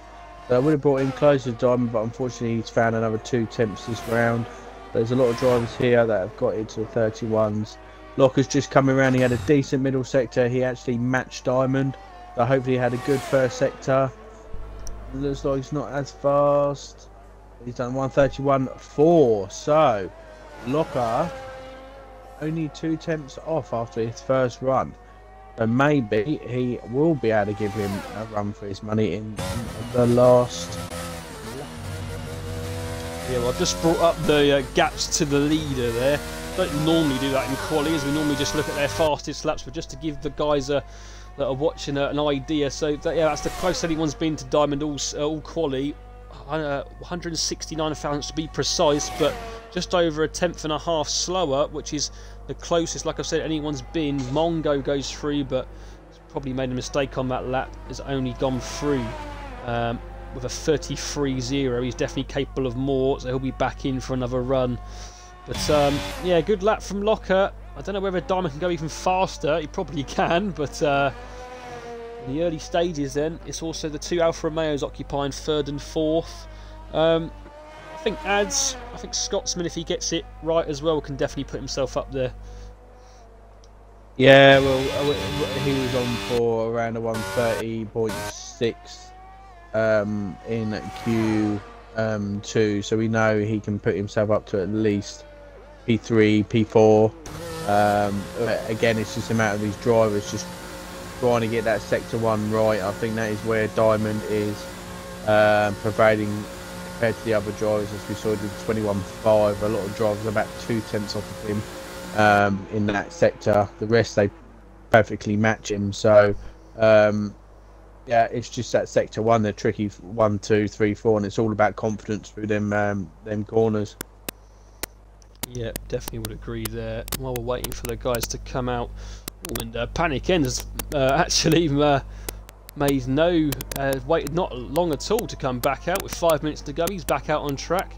Speaker 2: So I would have brought him closer to Diamond, but unfortunately he's found another 2 attempts this round. There's a lot of drivers here that have got into the 31s. Locker's just coming around. He had a decent middle sector. He actually matched Diamond. So hopefully he had a good first sector. It looks like he's not as fast. He's done 1:31.4. So Locker only 2 attempts off after his first run. So maybe he will be able to give him a run for his money in the last.
Speaker 1: Yeah, well, I've just brought up the gaps to the leader there. Don't normally do that in quali, as we normally just look at their fastest laps, but just to give the guys that are watching an idea. So that's the closest anyone's been to Diamond all quali. 169 thousandths to be precise, but just over a tenth and a half slower, which is the closest, like I've said, anyone's been. Mongo goes through, but he's probably made a mistake on that lap. Has only gone through with a 33.0. He's definitely capable of more, so he'll be back in for another run. But yeah, good lap from Locker. I don't know whether Diamond can go even faster. He probably can, but in the early stages then, it's also the two Alfa Romeos occupying third and fourth. I think Scotsman, if he gets it right as well, can definitely put himself up there.
Speaker 2: Yeah, well, he was on for around a 130.6 in Q2, so we know he can put himself up to at least P3, P4. Again, it's just a matter of these drivers just trying to get that sector 1 right. I think that is where Diamond is prevailing compared to the other drivers, as we saw with 21.5. A lot of drivers are about 2 tenths off of him in that sector. The rest, they perfectly match him. So yeah, it's just that sector 1, they're tricky, 1, 2, 3, 4, and it's all about confidence through them corners.
Speaker 1: Yeah, definitely would agree there. While we're waiting for the guys to come out, and Panic End has actually made waited not long at all to come back out with 5 minutes to go. He's back out on track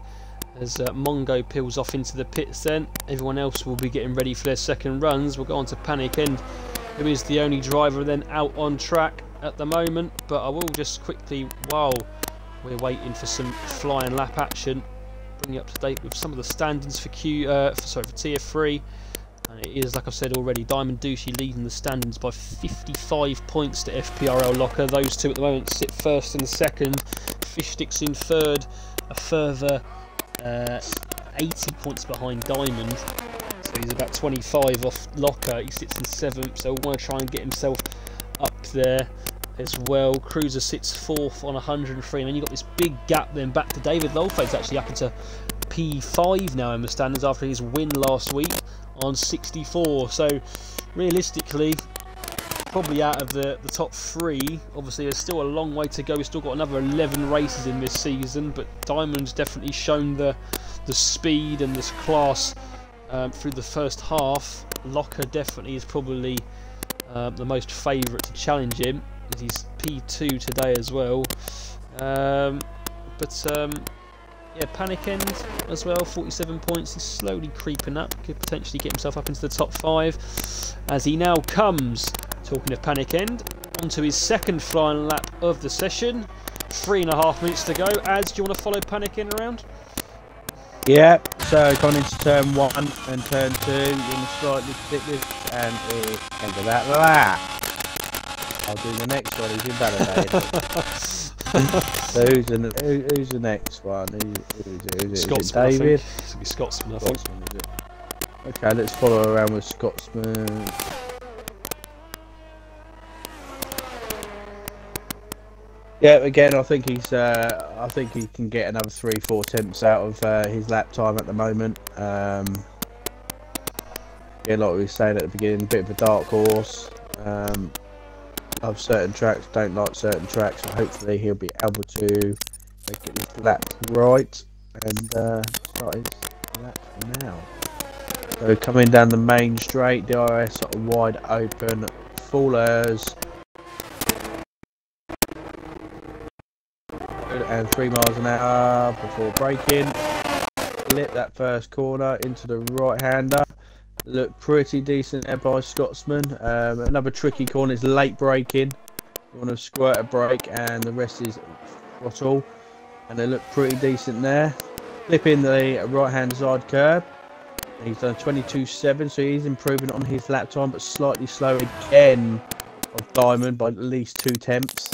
Speaker 1: as Mongo peels off into the pits then. Everyone else will be getting ready for their second runs. We'll go on to Panic End, who is the only driver then out on track at the moment. But I will just quickly, while we're waiting for some flying lap action, bring you up to date with some of the standings for Tier 3. And it is, like I've said already, Diamond Douchey leading the standings by 55 points to FPRL Locker. Those two at the moment sit first and second. Fishsticks in third, a further 80 points behind Diamond. So he's about 25 off Locker. He sits in seventh, so we'll want to try and get himself up there as well. Cruiser sits fourth on 103, and then you've got this big gap then back to David Lolfade's actually up into P5 now in the standings after his win last week on 64. So realistically, probably out of the top 3. Obviously there's still a long way to go. We've still got another 11 races in this season, but Diamond's definitely shown the speed and this class through the first half. Locker definitely is probably the most favourite to challenge him, as he's P2 today as well. Yeah, Panic End as well, 47 points. He's slowly creeping up. Could potentially get himself up into the top 5 as he now comes, talking of Panic End, onto his second flying lap of the session. 3.5 minutes to go. Ads, do you want to follow Panic End around?
Speaker 2: Yeah, so going into turn 1 and turn 2, in slightly thickness, and end of that lap. I'll do the next one, he's invalidated. So who's the next one? Who's it?
Speaker 1: Scotsman,
Speaker 2: is it David?
Speaker 1: It's going to be Scotsman, I think.
Speaker 2: Scotsman, is it? Okay, let's follow around with Scotsman. Yeah, again, I think he can get another 3-4 attempts out of his lap time at the moment. Yeah, like we were saying at the beginning, a bit of a dark horse. Love certain tracks, don't like certain tracks, so hopefully he'll be able to get his lap right and start his lap now. So coming down the main straight, DRS sort of wide open, full airs, and 3 miles an hour before braking. Flip that first corner into the right hander. Look pretty decent there by Scotsman. Another tricky corner is late braking. You want to squirt a brake and the rest is throttle. And they look pretty decent there. Flipping the right hand side curb. He's done 22.7, so he's improving on his lap time, but slightly slower again of Diamond by at least 2 tenths.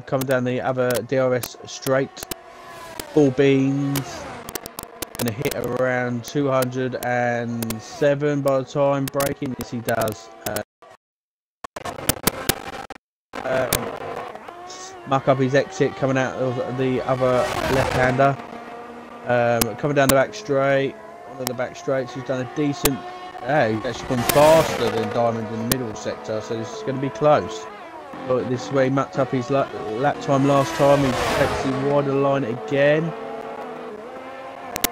Speaker 2: Coming down the other DRS straight. Full beans. Gonna hit around 207 by the time braking. Yes, he does. Muck up his exit coming out of the other left-hander. Coming down the back straight, onto the back straights, he's done a decent. He's actually gone faster than Diamond in the middle sector, so this is going to be close. But this is where he mucked up his lap time last time. He takes the wider line again.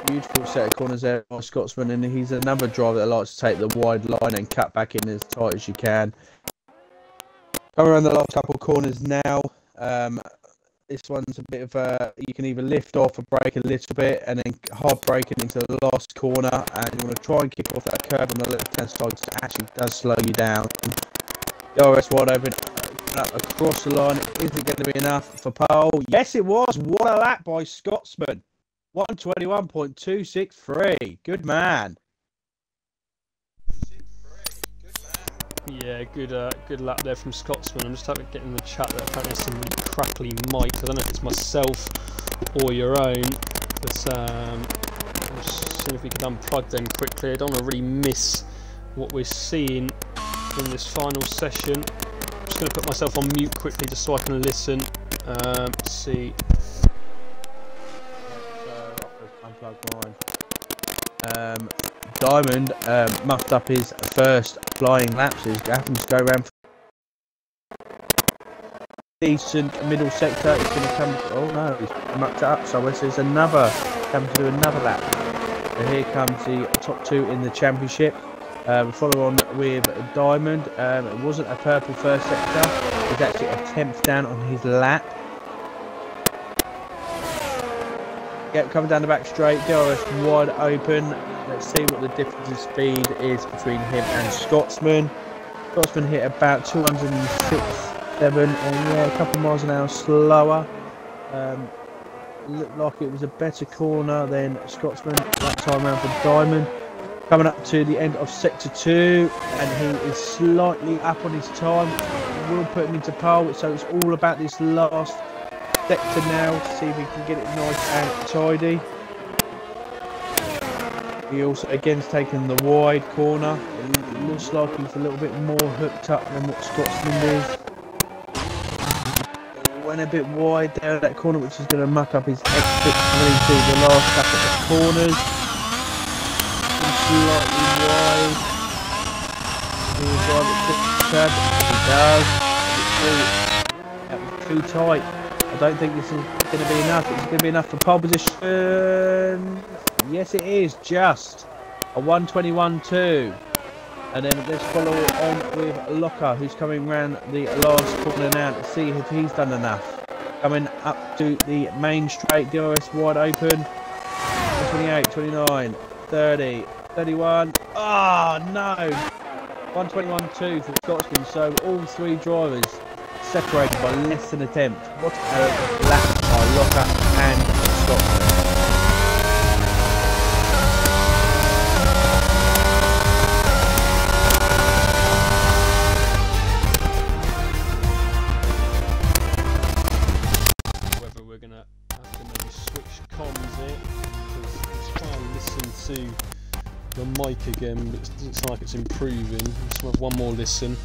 Speaker 2: Beautiful set of corners there by Scotsman, and he's another driver that likes to take the wide line and cut back in as tight as you can. Coming around the last couple of corners now. This one's a bit of a, you can either lift off or brake a little bit and then hard braking into the last corner, and you want to try and kick off that curve on the left hand side, because it actually does slow you down. DRS wide open up across the line. Is it going to be enough for pole? Yes it was. What a lap by Scotsman. 121.263. Good man.
Speaker 1: Yeah, good lap there from Scotsman. I'm just getting in the chat that apparently there's some really crackly mics. I don't know if it's myself or your own, but I'm just seeing if we can unplug them quickly. I don't want to really miss what we're seeing in this final session. I'm just going to put myself on mute quickly just so I can listen. See.
Speaker 2: Unplug mine. Diamond muffed up his first flying laps. He happens to go around for decent middle sector. It's going to come. Oh no, he's mucked it up. So there's another coming to do another lap. So here comes the top two in the championship. Follow on with Diamond. It wasn't a purple first sector. It was actually a 10th down on his lap. Yep, coming down the back straight, DRS wide open. Let's see what the difference in speed is between him and Scotsman. Scotsman hit about 206.7, and yeah, a couple of miles an hour slower. Looked like it was a better corner than Scotsman that time around for Diamond. Coming up to the end of sector 2, and he is slightly up on his time. We'll put him into pole, so it's all about this last sector now to see if he can get it nice and tidy. He also again's taken the wide corner. It looks like he's a little bit more hooked up than what Scotsman is. He went a bit wide there at that corner, which is going to muck up his exit coming into the last couple of corners. Slightly wide. He'll drive it to the curb. He does. That was too tight. I don't think this is going to be enough. It's going to be enough for pole position. Yes, it is. Just a 121.2. And then let's follow on with Locker, who's coming round the last corner now to see if he's done enough. Coming up to the main straight, DRS wide open. 28, 29, 30, 31. Oh no! 121.2 for Scotsman. So all three drivers separated by less than a tenth. What a lap by Locker and Scotsman.
Speaker 1: Whether we're going to have to maybe switch comms here, because let's try and listen to the mic again, but it doesn't sound like it's improving. Let's have one more listen.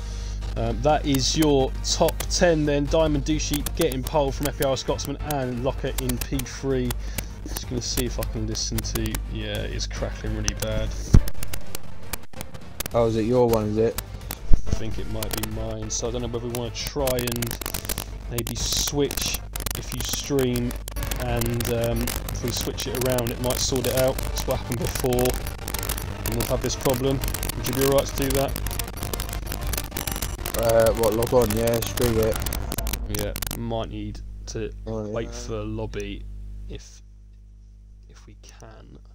Speaker 1: That is your top 10 then. Diamond Douchey getting pole from FPR Scotsman and Locker in P3. Just going to see if I can listen to. Yeah, it's crackling really bad.
Speaker 2: Oh, is it your one, is it?
Speaker 1: I think it might be mine. So I don't know whether we want to try and maybe switch if you stream, and if we switch it around it might sort it out. That's what happened before and we'll have this problem. Would you be alright to do that?
Speaker 2: What, log on? Yeah, screw it.
Speaker 1: Yeah, might need to wait for lobby if we can. I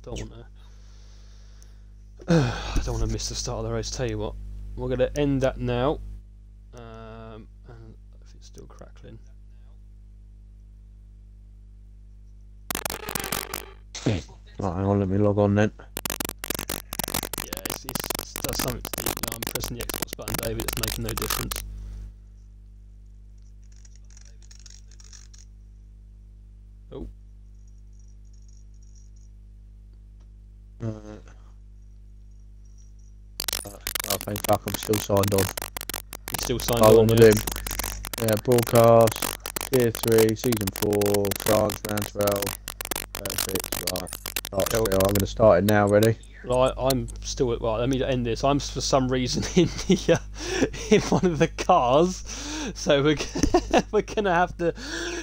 Speaker 1: don't want to miss the start of the race. Tell you what, we're going to end that now. And if it's still crackling.
Speaker 2: Right, hang on, let me log on then.
Speaker 1: Yeah, it does something. I'm pressing the Xbox button, David. It's making no difference. Oh.
Speaker 2: Okay, fuck, I'm still signed on.
Speaker 1: You're still signed
Speaker 2: on,
Speaker 1: on,
Speaker 2: yeah? Yeah, broadcast, Tier 3, Season 4, France, round 12. Perfect, right. I'm going to start it now. Ready?
Speaker 1: Right, I'm still at. Right, let me end this. I'm for some reason in the in one of the cars, so we're gonna have to.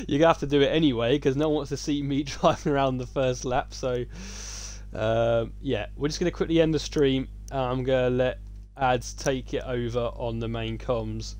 Speaker 1: You're gonna have to do it anyway because no one wants to see me driving around the first lap. So yeah, we're just gonna quickly end the stream. I'm gonna let Ads take it over on the main comms.